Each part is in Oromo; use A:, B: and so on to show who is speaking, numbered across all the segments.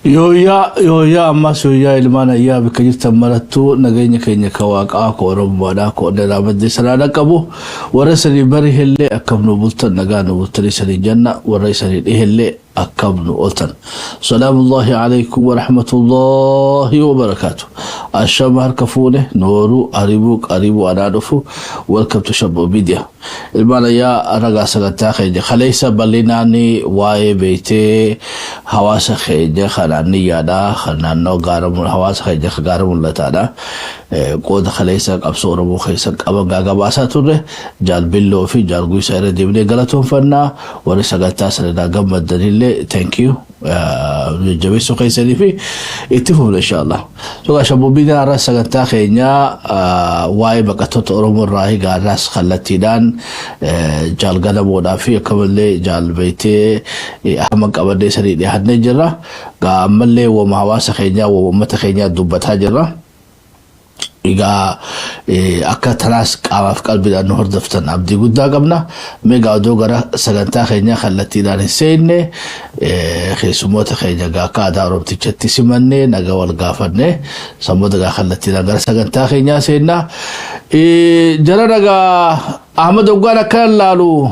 A: Yooyaa ammas yooyaa ilmaan ayyaa bakka jirtan marattuu nageenya keenya ka waaqaa ko Oromoodhaa ko dhalaamadde salaadha qabu warra sanii bari hellee akkam nu bultan nagaa nu bultanii sanii janna warra sanii dhihellee akkam nu oltan. Salaamullahi alaykum wa rahmatullahi wa barakatuh. Ashama harka fuune nooru qaribu anaa dhufu welcome to Shabbo Media. Ilmaan ayyaa ragaa sagantaa keenya kaleessa bal'inaanii waa'ee beeytee hawaasa keenya kanaan yaada naannoo gaaramuun hawaasa keenya gaaramuun lataadha. Qooda kaleessa qabsoo Oromoo keessa qaban gaagabaasaa turre jaalbilloo fi jaalguusaa irra deemnee galatoonfannaa warri sagantaa sanadhaa gammaddanillee thank you. Jabeessoo keessanii fi itti fufna inshallah. So Shabbo Media irraa sagantaa keenya waa'ee baqattoota Oromoo irraa gaaraas kallattiidhaan jaalgalamoodhaa fi akkamallee jaalbeeytee hamma qabadee sanii dhiyaannee jirra. Ammallee wama hawaasa keenyaa wama uummata keenyaa dubbataa jirra. Igaa akka tanaas qaamaaf qalbiidhaan nu hordoftan abdii guddaa qabna. Meegaa odoo gara sagantaa keenyaa kallattiidhaan hin seenne keessummoota keenya akka aadaa Oromtichatti simannee nagaa wal gaafannee sammoota kallattiidhaan gara sagantaa keenyaa seennaa. Jara nagaa Ahmad Oggaan akka laalu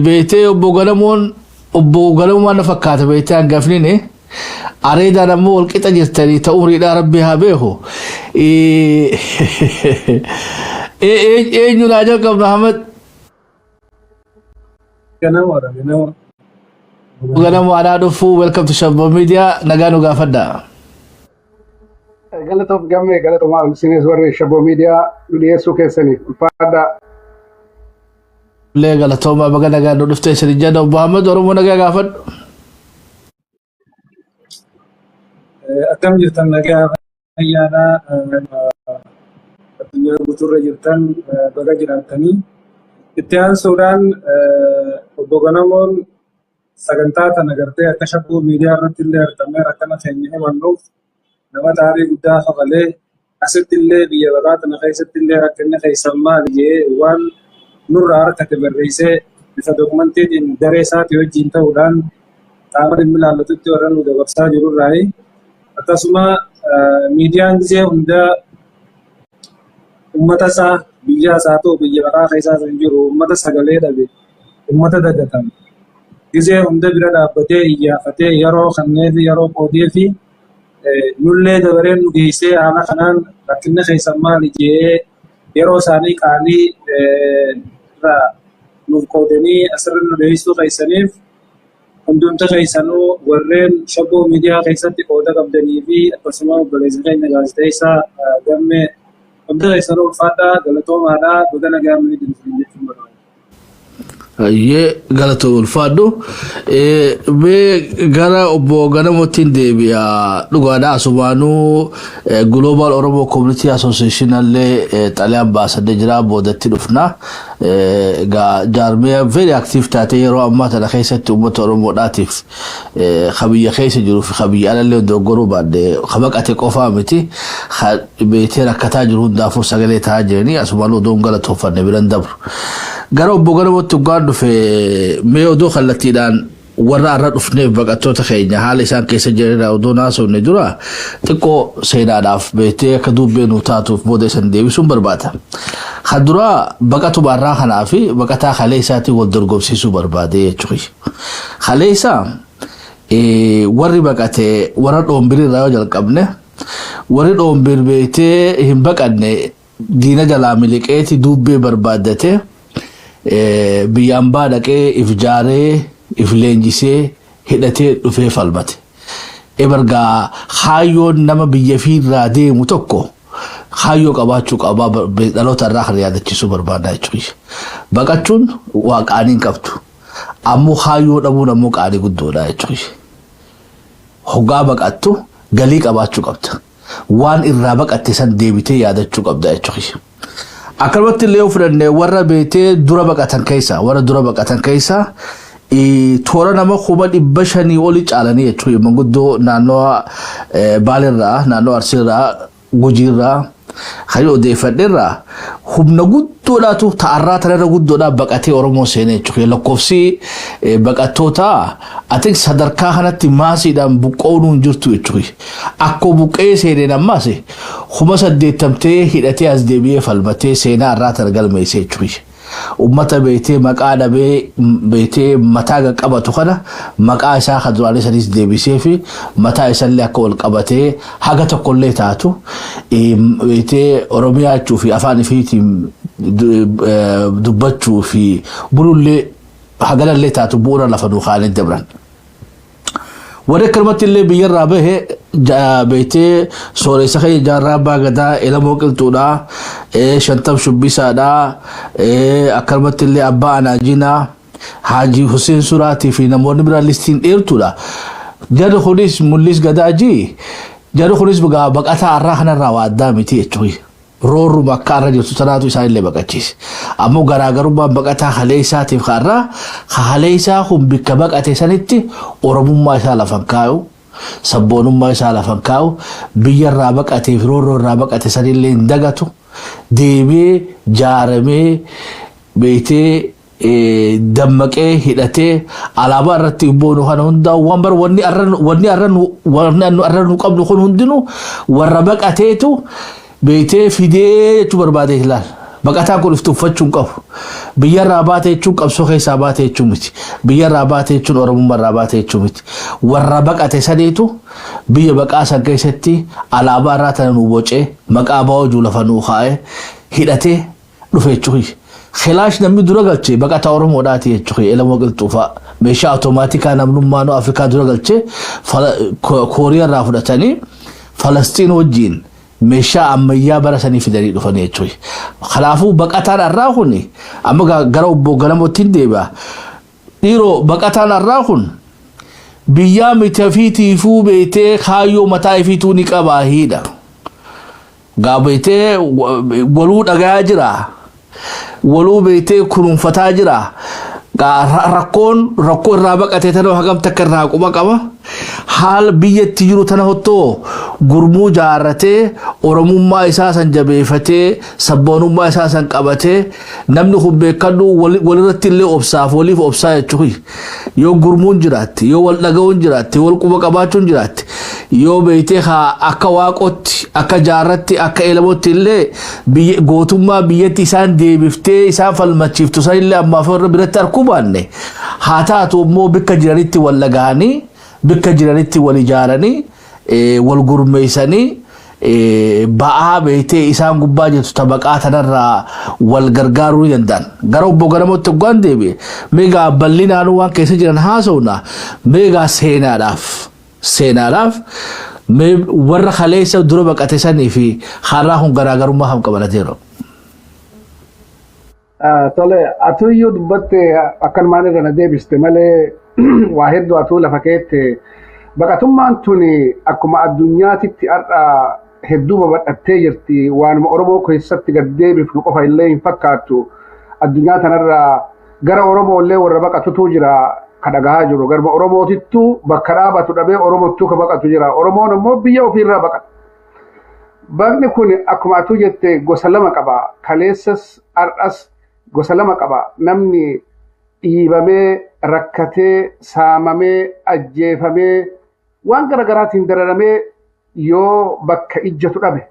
A: beeytee obbo Galamuun waan fakkaata beeytee hangafnini areeda nammoo wal qixa jirtanii ta'uu umriidhaa Rabbi haa beeku. Eenyu naa jalqabna Ahmad? Galamu anaa dhufu welcome to Shabbo Media nagaa nu gaafadha.
B: Galatoof gammee galatoomaa isinis warri Shabbo Media dhiyeessuu keessanii ulfaadha.
A: Lee galatoomaa baga nagaa nu dhuftee isin jadda obbo Ahmad Oromoo nagaa gaafadhu.
C: Akkam jirtan nagaa ayyaana addunyaa guutuurra jirtan baga jiraatanii itti aansuudhaan obbo Galamuun sagantaa tana gartee akka Shabbo Media irratti illee argamee akkana keenya himannuuf nama taarii guddaa qabalee asitti illee biyya baqaa tana keessatti illee rakkinni keessan maali jedhee waan nurraa harkate barreessee bifa dokumenteetiin daree isaatii wajjin ta'uudhaan qaama dhimmi ilaallatutti warra nu dabarsaa jirurraayi. Akkasuma miidiyaan gisee hunda uummata isaa biyya isaa ta'u biyya baqaa keessaa kan jiru uummata sagalee dhabe uummata dagatame gisee hunda bira dhaabbatee iyyaafatee yeroo kanneen yeroo qoodee fi nullee dabareen nu geessee haala kanaan rakkinni keessan maali jedhee yeroo isaanii qaalii irraa nuuf qoodanii asirra nu deebisuu keessaniif hundumta keessanuu warreen Shabbo Media keessatti qooda qabdanii fi akkasuma obboleessa keenya gaazexeessaa gammee hunda keessanuu ulfaadhaa galatoomaadhaa baga nagaa miidhagina jechuun barbaada.
A: Ye galatoom ulfaadhu. Gara obbo Galamuutiin deebi'a dhugaadhaa asumaanuu Global Oromo Community Association illee xalayaan baasanii jira boodatti dhufna. Jaarmiyaa very active taatee yeroo ammaa tana keessatti uummata Oromoodhaatiif biyya keessa jiruu fi biyya alallee dogoggoruu baadhee baqate qofaa miti beeytee rakkataa jiru hundaafuu sagalee ta'aa jiranii asumaanuu odoon galatooffanne biran dabru. Gara obbo Galamuutti dhugaan dhufe mee odoo kallattiidhaan warra arra dhufneef baqattoota keenya haala isaan keessa jiranidha odoo naasofne dura xiqqoo seenaadhaaf beektee akka dubbee nu taatuuf booda isan deebisuun barbaada. Kan dura baqatuma irraa kanaa fi baqataa halee isaatiin wal dorgomsiisuu barbaade jechuudha. Halee isaa warri baqatee warra dhoombirii irraa yoo jalqabne warri dhoombir beektee hin baqanne diina jalaa miliqeeti dubbee barbaadate. Biyyaan baadhaqee if jaaree if leenjisee hidhatee dhufee falmate. Ebargaa haayyoon nama biyya fiirraa deemu tokko haayyoo qabaachuu qabaa dhaloota irraa kan yaadachiisuu barbaada jechuudha. Baqachuun waa qaanii hin qabdu. Ammoo haayyoo dhabuun ammoo qaanii guddoodha jechuudha. Hoggaa baqattu galii qabaachuu qabda. Waan irraa baqatte san deebitee yaadachuu qabda jechuudha. Akkanumatti illee yoo fudhanne warra beektee dura baqatan keessa toora nama 500 oli caalanii jechuudha. Manguddoo naannoo Baalirraa, naannoo Arsiirraa, Gujiirraa خلي odeeffadheerra humna guddoodhaatu ta'arraa tanarra guddoodhaa baqatee Oromoo seenee jechuudha lakkoofsi baqattoota ati sadarkaa kanatti maasiidhaan buqqoon jirtu jechuudha akkoo buqqee seeneen ammaas kuma 80 hidhatee as deebi'ee falmatee seenaa irraa targalmeessee jechuudha ummata beetee maqaa dhabee beetee mataa qabatu kana maqaa isaa kaduraalee sanis deebisee fi mataa isaallee akka wal qabatee haga tokkollee taatu beetee Oromiyaa jechuu fi afaan ifiitiin dubbachuu fi bulullee hagalallee taatu bu'uura lafa duukaanii dabran. warra kalmatti illee biyyarraa bahe beetee sooressa kee jaarraa baagadaa elamoo qilxuudha shantam shubbisaadha akkalmatti illee abbaa anaajinaa Haji Hussein Suraatii fi namoonni biraa listiin dheertuudha jarri kunis mul'is gadaaji jarri kunis baqataa arraa kanarraa waa addaa miti jechuudha roorruma akka arra jirtu tanaatu isaan illee baqachiise ammoo garaagarummaan baqataa halee isaatiif karraa halee isaa kun bikka baqate sanitti oromummaa isaa lafan kaa'u sabboonummaa isaa lafan kaa'u biyyarraa baqateef roorroorraa baqate sanillee hin dagatu deemee jaaramee beetee dammaqee hidhatee alaabaa irratti boonu kana hunda waan bar wanni arra nu qabnu kun hundinu warra baqateetu beetee fidee jechuu barbaade ilaal baqataa kun iftuuffachuun qabu biyyarraa baatee jechuun qabsoo keessaa baatee jechuun miti biyyarraa baatee jechuun oromummaarraa baatee jechuun miti warra baqate sadeetu biyya baqaa san keessatti alaabaa irraa tana nu bocee maqaa baawoo lafa nuu kaa'ee hidhatee dhufe jechuudha خلاش نمي درجة بقى تورم وداتي يجخي إلى موقع توفا مشى أوتوماتيكا نمنو مانو أفريقيا درجة كوريا رافضة تاني فلسطين والجين مشى أميا برسني في دليل فني يجخي خلافو بقى تان الراهوني أما جرو بوجلمو تنديبا ديرو بقى تان الراهون بيام تفيتي فو بيته خايو متى فيتوني كباهيدا قابيته ولود أجاجرا ولو بيتي كلهم فتاجرا ركون رابق أتيتنا وحكم تكرنا قبا حال بيت تجرو تنهتو غرمو جارته أورموما إساسا جبيفته سبونوما إساسا قبته نمنو خبكانو ولرت اللي أبصاف وليف أبصا يتشوي يو غرمون جرات يو ولغون جرات يو قبا قباتون جرات يو بيتي خا أكا واقوت أكا جارتي أكا إلموت اللي غوتوما بيت إسان ديبفته إسان فالمتشفتو سان اللي أما فر برت أركوباني هاتاتو مو بكا جرانيتي ولغاني بكا جرانيتي ولجاراني والغرميساني ba'aa beetee isaan gubbaa jirtu tabaqaa tanarraa wal gargaaruu danda'an gara obbo Garamotti waan deebi'e meegaa bal'inaan waan keessa jiran haasawna meegaa seenaadhaaf warra kaleessa dura baqate sanii fi har'aa kun garaagarummaa ham qabanateera.
B: Tole atuyyuu dubbatte akkan maalirra na deebiste malee waa hedduu atuu lafa keette baqatummaan tuni akkuma addunyaatitti har'a hedduu babadhattee jirti waanuma Oromoo keessatti gad deebifnu qofa illee hin fakkaattu addunyaa tanarraa gara Oromoo illee warra baqatutu jira ka dhagahaa jiru garba Oromootittu bakka dhaabatu dhabee Oromoottu ka baqatu jira Oromoon immoo biyya ofiirraa baqata. Baqni kun akkuma atuu jette gosa lama qaba kaleessas har'as gosa lama qaba namni dhiibamee rakkatee saamamee ajjeefamee waan garaagaraatiin dararamee yoo bakka ijjatu dhabe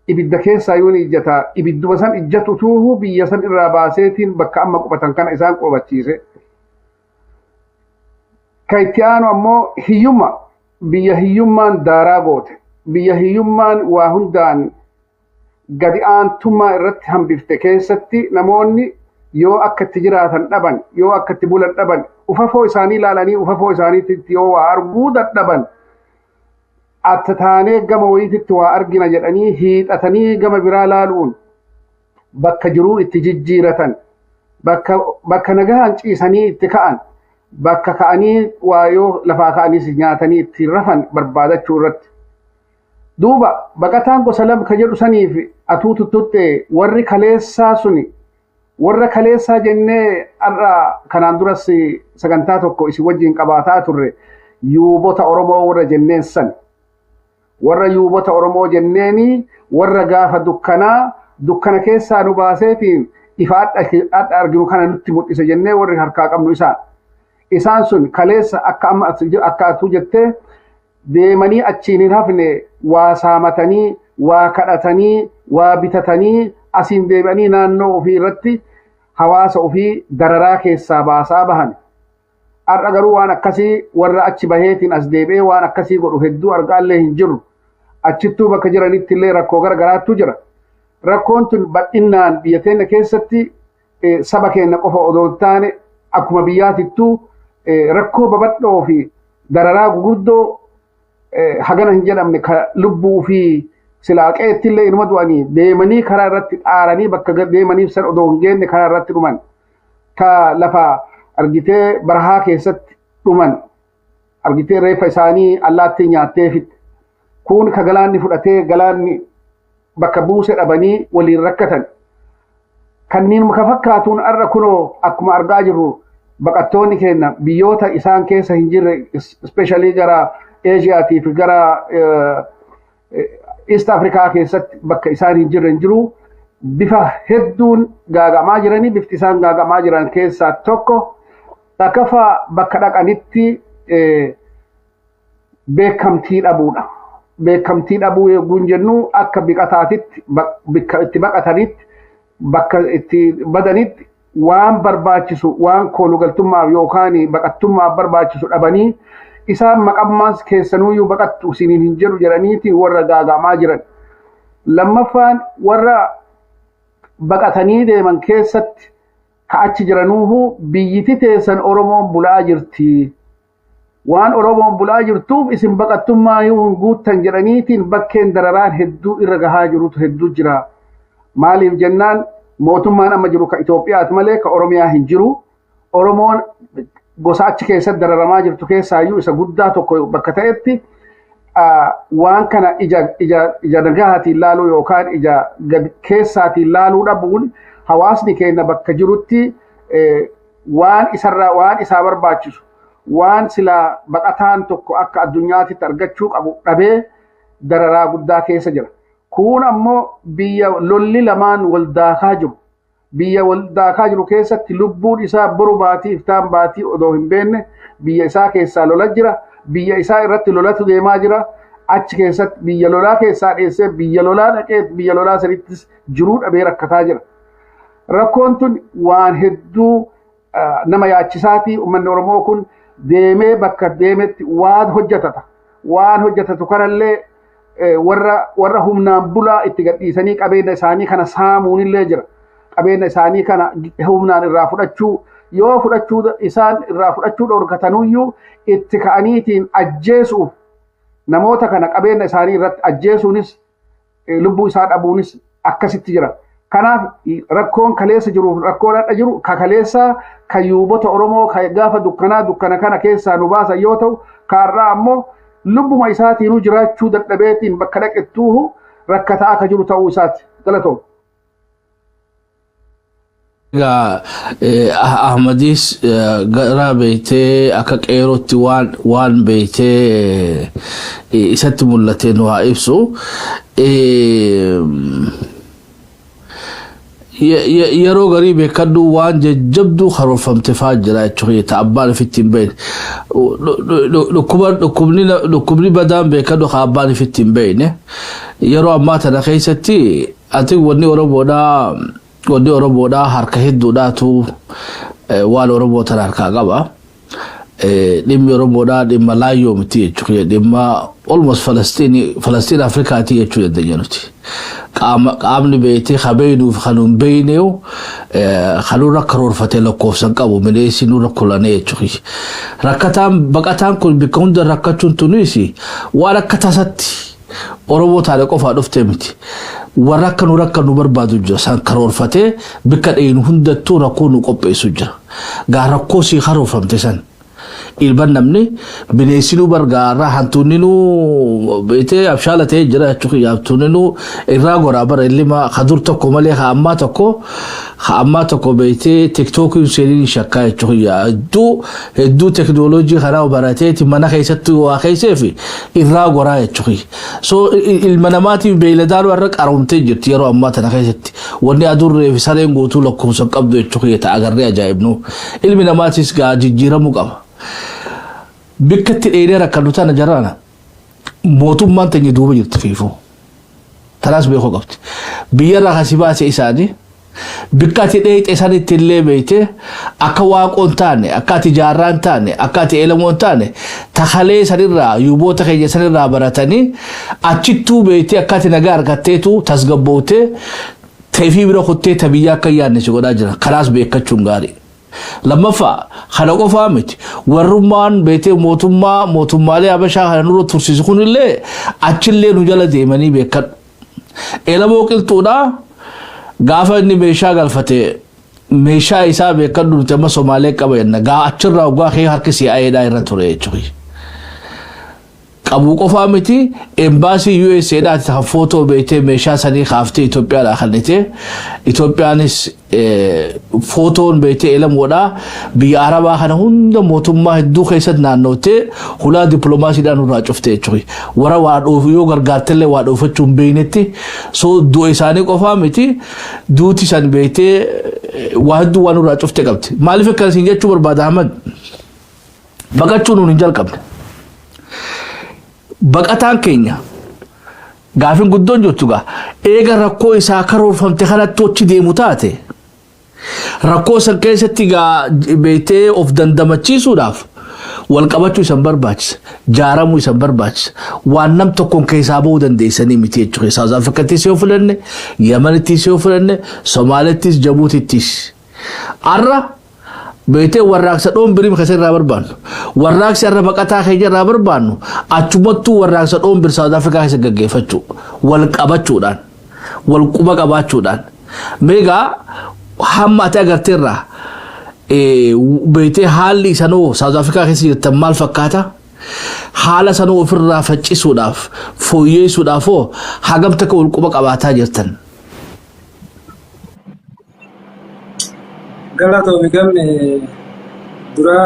B: ibidda keessaa yoo ijjata ibidduma san ijjatu tuuhu biyya san irraa baaseetiin bakka amma qubatan kana isaan qubachiise kayti aanu ammoo hiyyumma biyya hiyyummaan daaraa goote biyya hiyyummaan waa hundaan gadi aantummaa irratti hambifte keessatti namoonni yoo akka itti jiraatan dhaban yoo akka itti bulan dhaban ufafoo isaanii ilaalanii ufafoo isaaniitti yoo waa arguu dadhaban attataanee gama wayiititti waa argina jedhanii hiixatanii gama biraa laaluun bakka jiruu itti jijjiiratan bakka nagahaan ciisanii itti ka'an bakka ka'anii waa yoo lafaa ka'aniis nyaatanii itti rafan barbaadachuu irratti duuba baqataan gosa lama ka jedhu saniif atuu tuttutte warri kaleessaa suni warra kaleessaa jennee har'a kanaan duras sagantaa tokko isin wajjin qabaataa turre yuubota Oromoo warra jenneen san warra yuubota Oromoo jenneeni warra gaafa dukkana keessaa nu baaseetiin ifa adda arginu kana nutti mul'ise jennee warri harkaa qabnu isaan sun kaleessa akka atu jettee deemanii achiin hin hafne waa saamatanii waa kadhatanii waa bitatanii asiin deebi'anii naannoo ofii irratti hawaasa ofii dararaa keessaa baasaa bahan. Har'a garuu waan akkasii warra achi baheetiin as deebi'ee waan akkasii godhu hedduu argaallee hin jiru. Achittuu bakka jiranitti illee rakkoo garagaraattu jira. Rakkoon tun bal'innaan biyya keenya keessatti saba keenya qofa odoo hin taane akkuma biyyaatittuu rakkoo babadhoo fi dararaa gurguddoo hagana hin jedhamne ka lubbuu fi silaaqeetti illee inuma du'anii deemanii karaa irratti dhaaranii bakka deemaniif san odoo hin geenne karaa irratti dhuman. Ka lafa argitee barahaa keessatti dhuman argitee reeffa isaanii allaattii nyaatteefitti. Kun ka galaanni fudhatee galaanni bakka buuse dhabanii waliin rakkatan. Kanniin ka fakkaatuun har'a kunoo akkuma argaa jirru baqattoonni keenya biyyoota isaan keessa hin jirre especially gara Aasiyaa fi gara East Afrikaa keessatti bakka isaan hin jirre hin jiru bifa hedduun gaagamaa jiranii bifti isaan gaagamaa jiran keessaa tokko takkaffaa bakka dhaqanitti beekamtii dhabuudha. Beekamtii dhabuu eeguun jennu akka biqataatitti bakka itti baqatanitti bakka itti badanitti waan barbaachisu waan koolugaltummaaf yookaan baqattummaaf barbaachisu dhabanii isaan maqammaas keessanuyyuu baqattu isiniin hin jedhu jedhaniiti warra gaagamaa jiran. Lammaffaan warra baqatanii deeman keessatti ka achi jiranuuhu biyyiti teessan Oromoon bulaa jirti. Waan Oromoon bulaa jirtuuf isin baqattummaa hin guuttan jedhaniitiin bakkeen dararaan hedduu irra gahaa jirutu hedduu jira. Maaliif jennaan mootummaan amma jiru ka Itoophiyaati malee ka Oromiyaa hin jiru. Oromoon gosa achi keessatti dararamaa jirtu keessaayyuu isa guddaa tokko bakka ta'etti waan kana ija nagahaatiin laaluu yookaan ija gad keessaatiin laaluu dhabuun hawaasni keenya bakka jirutti waan isaa barbaachisu waan sila baqataan tokko akka addunyaatitti argachuu qabu dhabee dararaa guddaa keessa jira. Kun ammoo biyya lolli lamaan wal daakaa jiru. Biyya wal daakaa jiru keessatti lubbuun isaa boru baatii iftaan baatii odoo hin beekne biyya isaa keessaa lola jira. Biyya isaa irratti lolatu deemaa jira. Achi keessatti biyya lolaa keessaa dheessee biyya lolaa dhaqee biyya lolaa sanittis jiruu dhabee rakkataa jira. Rakkoon tun waan hedduu nama yaachisaatii uummanni Oromoo kun deemee bakka deemetti waan hojjetata. Waan hojjetatu kanallee warra humnaan bulaa itti gadhiisanii qabeenya isaanii kana saamuun illee jira. Qabeenya isaanii kana humnaan irraa fudhachuu yoo isaan irraa fudhachuu dhorkatanuyyuu itti ka'aniitiin ajjeesuuf namoota kana qabeenya isaanii irratti ajjeesuunis lubbuu isaa dhabuunis akkasitti jira. Kanaaf rakkoon kaleessa jiruuf rakkoon hadha jiru ka kaleessaa ka yuubota Oromoo ka gaafa dukkana kana keessaa nu baasan yoo ta'u kaarraa ammoo lubbuma isaatiinuu jiraachuu dadhabeetiin bakka dhaqettuuhu rakkataa akka jiru ta'uu isaati. Galatoom.
A: Ahmadis gara beeytee akka qeerootti waan beeytee isatti mul'ate nu haa ibsu. Yeroo garii beekadhu waan jajjabduu karoorfamte fa'aa jira jechuudha. Abbaan ofitti hin beekne. Dhukkubni badaan beekadhu ka abbaan ofitti hin beekne. Yeroo ammaa tana keessatti ati wanni Oromoodhaa harka hedduudhaatu waan Oromoo tana harkaa qaba. Dhimmi Oromoodhaa dhimma laayyoo miti jechuudha. Dhimma almost Falastiin Afrikaati jechuudha dandeenya nuti. Qaamni beeytee habeenuuf kanuun beeyneewu kanuun akka roorfatee lakkoofsan qabu mileessi nuun rakkolanee jechuudha. Baqataan kun bikka hunda rakkachuun tunis waan akka tasatti Oromoo taane qofaa dhuftee miti. Warra akka nu barbaadu jira san karoorfatee bikka dheenu hundattuu rakkoo nu qopheessu jira. Gaa rakkoo sii karoorfamte san ilban namni bineensinu bargaarraa hantuuninu beete abshaala ta'e jira jechuudha hantuuninu irraa goraa bara illima kadur tokko malee hamma tokko beete tiktookii seeriin shakkaa jechuudha hedduu teknooloojii karaa barateeti mana keessatti waa keesseefi irraa goraa jechuudha so ilma namaatiif beeyladaan warra qaroomtee jirti yeroo ammaa tana keessatti wanni adurree fi sareen guutuu lakkoofsa qabdu jechuudha ta'a agarree ajaa'ibnu ilmi namaatis gaa jijjiiramuu qaba bikkatti dheedee rakkanu tana jaraana mootummaan tanya duuba jirti fiifuu tanaas beekuu qabdi biyyarraa kasi baase isaanii bikkatti dheedee sanitti illee beeyte akka waaqoon taane akka ati jaarraan taane akka ati eelamoon taane takalee sanirraa yuuboota keenya sanirraa baratanii achittuu beeyte akka ati nagaa argatteetu tasgabbootee teefii bira kuttee tabiyyaa akka yaadne si godhaa jira kanaas beekachuun gaarii lammaffaa kana qofaa miti warrummaan beetee mootummaalee habashaa kana nurra tursiisu kunillee achillee nu jala deemanii beekan eelamoo qilxuudhaa gaafa inni meeshaa galfate meeshaa isaa beekan nuti amma Somaalee qaba jenna gaa achirraa ugaa kee harki CIAdhaa irra ture jechuudha qabu qofaa miti embassy USA dhaati ta foto beete meeshaa sanii kaaftee Itoophiyaadhaa kannite Itoophiyaanis fotoon beete elamoodha biyya Arabaa kana hunda mootummaa hedduu keessatti naannoottee hulaa dippiloomaasiidhaan nurraa cuftee jechuudha warra waa dhoofu yoo gargaartellee waa dhoofachuun beeynetti so du'a isaanii qofaa miti duuti san beete waa hedduu waan nurraa cuftee qabdi maaliif akkasiin jechuu barbaada Ahmad baqachuun nuun hin jalqabne baqataan keenya gaafin guddoon jirtu gaa eega rakkoo isaa karoorfamte kanatti achi deemu taate rakkoo san keessatti gaa beetee of dandamachiisuudhaaf wal qabachuu isan barbaachisa jaaramuu isan barbaachisa waan nam tokkoon keessaa ba'uu dandeessanii miti jechuudha South Africaattis yoo filanne Yemenittis yoo filanne Somaaleettis Jabuutittis arra beete warraaqsa dhoon birim kasa irraa barbaannu warraaqsa irra baqataa keenya irraa barbaannu achumattuu warraaqsa dhoon bir South Africa keessa gaggeeffachuu wal qabachuudhaan wal quba qabaachuudhaan meegaa hamma ati agarteerraa beete haalli sanoo South Africa keessa jirtan maal fakkaata haala sanoo ofirraa faccisuudhaaf fooyyeessuudhaafoo hagam takka wal quba qabaataa jirtan
C: Galatoomi gamne dura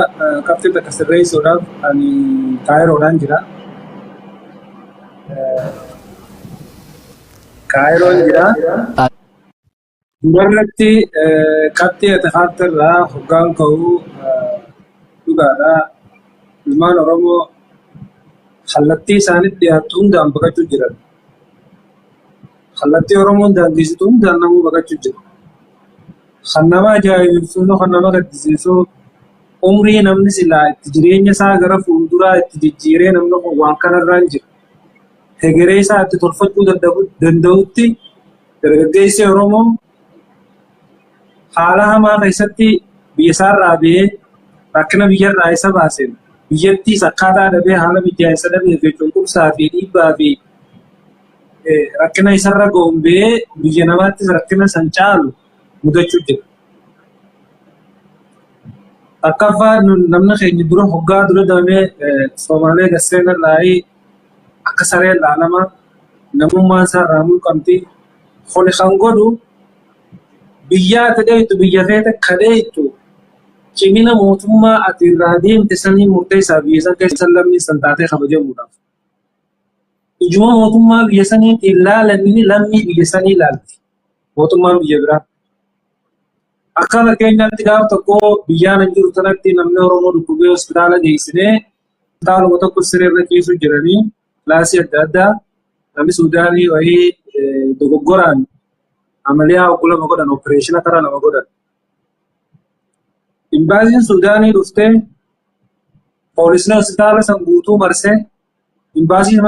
C: qabxii takka sirreessuudhaaf ani Kaayiroodhaan jira. Kaayiroon jira. Dubarratti qabxii ati haattarraa hoggaan ka'uu dhugaadhaa ilmaan Oromoo kallattii isaanitti dhiyaattu hundaan baqachuu jiran. Kallattii Oromoon daangessitu hundaan namuu baqachuu jira. Khannama ajaa'ibsiisuu khannama gaddisiisuu umrii namni silaa itti jireenya isaa gara fuulduraa itti jijjiiree namni kun waan kanarraan jira. Hegeree isaa itti tolfachuu danda'utti dargaggeessi Oromoo haala hamaa keessatti biyya isaarraa ba'ee rakkina biyyarraa isa baaseen biyyattiis akkaataa dhabee haala mijaa'insa dhabee fi cunqursaa fi dhiibbaa fi rakkina isarra ga'uun ba'ee biyya namaattis rakkina san caalu mudachuu jira. Akkaaffaa namni keenya dura hoggaa dura damee Somaalee gasseen irraa akka saree ilaalama namummaan isaa irraa mulqamti. Kuni kan godhu biyya ati dheeytu biyya feete ka dheeytu cimina mootummaa ati irraa deemte sanii murteessaa biyya san keessa lammii san taatee kabajamuudhaaf. Ijuma mootummaa biyya saniitti ilaalanni lammii biyya sanii ilaalti. Mootummaan biyya biraa. Akka fakkeenyaatti gaafa tokko biyyaan hin jiru sanatti namni Oromoo dhukkubee hospitaala geessinee hospitaaluma tokko sireerra ciisu jiranii kilaasii adda addaa namni Suudaanii wayii dogoggoraan amaliyaa oggula nama godhan opereeshina karaa nama godhan. Imbaasiin Suudaanii dhuftee poolisni hospitaala san guutuu marsee imbaasii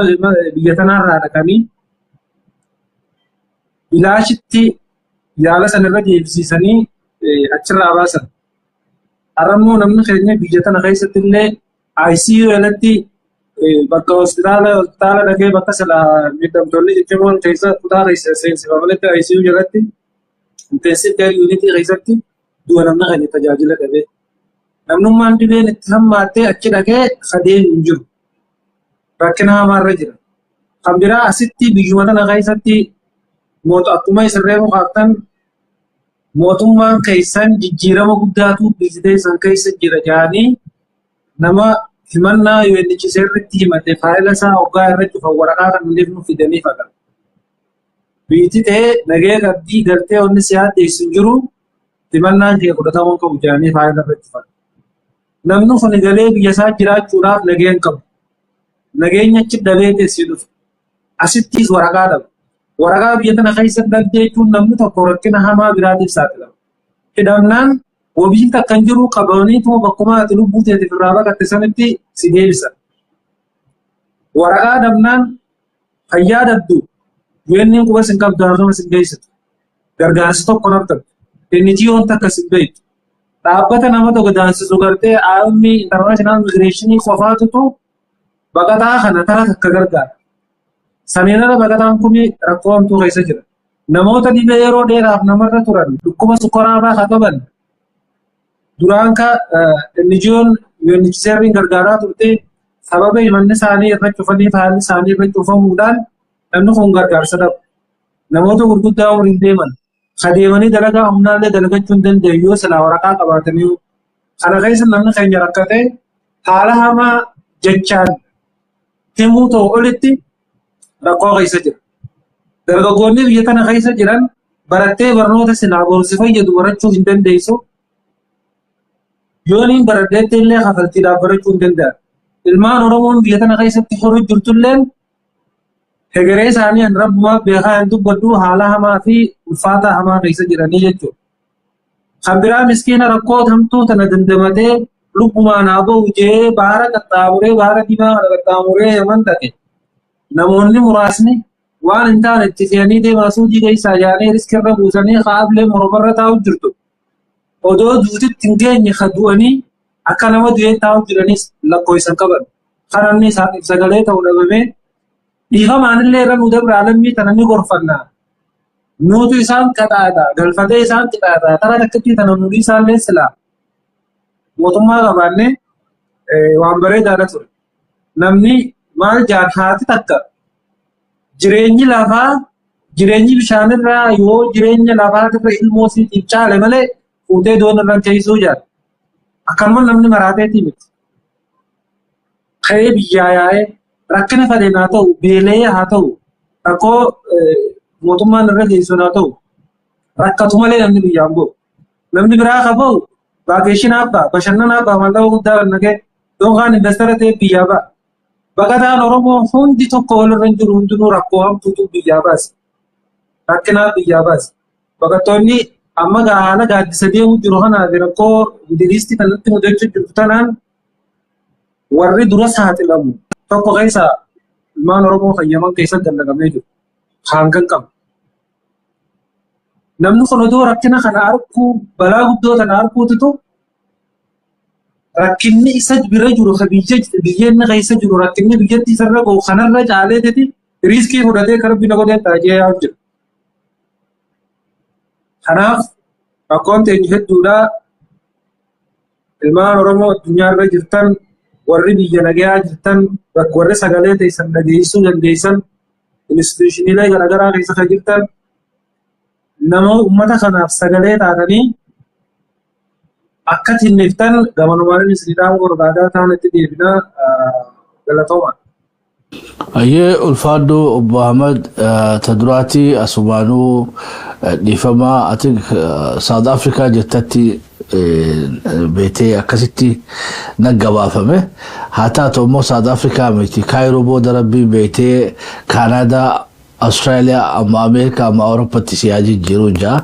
C: biyya tanaarraa dhaqanii bilaashitti yaala sanirra deebisiisanii achirraa baasan. Har'ammoo namni keenya biyya tana keessatti illee ICU jalatti bakka hospitaala dhaqee bakka silaa miidhamtoonni jajjaboon keessa kutaa keessa seensifamanitti ICU jalatti intensive care unit keessatti du'a namni keenya tajaajila dhabee. namnummaan dhibeen itti hammaattee achi dhaqee adeemu hin jiru. Rakkina hamaarra jira. Kan biraa asitti biyyuma tana keessatti akkuma isirree mukaaftan mootummaan keessan jijjiirama guddaatu biyyattii san keessa jira jedhanii nama himannaa UNHCR irratti himate faayila isaa hoggaa irratti cufa waraqaa kan illee nu fidanii fakkaata. Biyyattii ta'ee nagee qabdii galtee onni siyaa dhiyeessu hin jiru himannaan kee fudhatamuu qabu jedhanii faayila irratti fakkaata. Namni kun galee biyya isaa jiraachuudhaaf nageen qabu. Nageenya achi dabee teessee dhufu. Asittis waraqaa dhabu. Waraqaa biyya tana keessa dhabdee jechuun namni tokko rakkina hamaa biraatiif saaxilama. Hidhamnaan wabiin takka hin jiru qabaniituma bakkuma ati lubbuu teetiif irraa baqatte sanitti si deebisan. Waraqaa dhabnaan fayyaa dhabdu yuunniin quba sin qabdu akkuma sin geessitu. Gargaarsi tokko naftan. Inni jiyoon takka sin beektu. Dhaabbata nama tokko daansisu gartee IOM International Migration qofaatutu baqataa kana tara takka gargaara. Saniinala baqataan kun rakkoo hamtuu keessa jira. Namoota dhibee yeroo dheeraaf namarra turan dhukkuba sukkaraa fa'aa qaban duraan NGO'n UNHCR gargaaraa turte sababa himanni isaanii irra cufanii haalli isaanii irra cufamuudhaan namni kun gargaarsa dhabu. Namoota gurguddaa umriin deeman adeemanii dalagaa humnaallee dalagachuu hin dandeenye yoo silaa waraqaa qabaatanii kana keessa namni keenya rakkatee haala hamaa jechaan himuu ta'u olitti rakkoo keessa jira. Dargaggoonni biyya tana keessa jiran barattee barnoota silaa boorsi fayyadu barachuu hin dandeessu. Yooniin baraddeetti illee kafaltiidhaaf barachuu hin danda'an. Ilmaan Oromoon biyya tana keessatti horii jirtulleen hegeree isaanii an rabbumaa beekaa hin dubbaddu haala hamaa fi ulfaataa hamaa keessa jiranii jechuudha. Kan biraa miskiina rakkoo hamtuu tana dandamatee lubbumaan haa ba'u jee baara qaxxaamuree baara diimaa kana qaxxaamuree yaman ta'e. Namoonni muraasni waan hin taane itti fe'anii deemaa suuqii keessaa yaa'anii riskirra buusanii qaabilee mormarra taa'u jirtu. Odoo duutitti hin geenye du'anii akka nama du'ee taa'u jiranis lakkoofsan qaban. Kananni isaaniif sagalee ta'uu dhabamee dhiifamaanillee irra nu dabra alammii tana ni gorfannaa. Nuutu isaan qixaadha galfatee isaan qixaadha tara takkatti tana nuti isaallee silaa. Mootummaa qabaannee waan bareedaadha ture. Namni maal jaan haati takka jireenyi lafaa jireenyi bishaanirraa yoo jireenya lafaatirra ilmoo siitiif caale malee fuutee doonirraan teessuu jaal. Akkanuma namni maraateetii miti. Ka'ee biyyaa yaa'ee rakkina fadheen haa ta'u beelee haa ta'u rakkoo mootummaan irra geessuun haa ta'u rakkatu malee namni biyyaan ba'u. Namni biraa haa ba'u vaakeeshinaaf ba'a bashannanaaf ba'a maallaqaa guddaa kan nagee yookaan investara ta'e biyyaa ba'a. Baqataan Oromoo hundi tokko walirra hin jiru hundinuu rakkoo hamtuutu biyyaa baase. Rakkinaaf biyyaa baase. Baqattoonni amma haala gaaddisa deemuu jiru kanaaf rakkoo Midilistii kanatti mudachuu jiru tanaan warri dura saaxilamu tokko keessa ilmaan Oromoo fayyaman keessatti dallagamee jiru. Hangan qabu. Namni kun odoo rakkina kana arguu balaa guddoo kana arguutitu rakkinni isa bira jiru biyyeenni keessa jiru rakkinni biyyatti isarra ga'u kanarra caaleetiti riiskii fudhatee kara bina godhee taajee yaa'u jira. Kanaaf rakkoon teenya hedduudha. Ilmaan Oromoo addunyaarra jirtan warri biyya nagayaa jirtan warri sagalee teessan dhageessuu dandeessan instituutioniilee garaagaraa keessa kan jirtan nama uummata kanaaf sagalee taatanii akka tinniftan gamanumaan isiniidhaan barbaadaa ta'anitti deebinaa galatooma.
A: Ayyee ulfaaddu Obbo Ahmad Taduraati Asumaanuu dhiifamaa ati South Africa jettatti beetee akkasitti naggabaafame haa taatu immoo South Africa miti Kaayiroo booda rabbii beetee Kaanaadaa Austraaliyaa amma Ameerikaa amma Awuroopaatti siyaajii jiru jaa.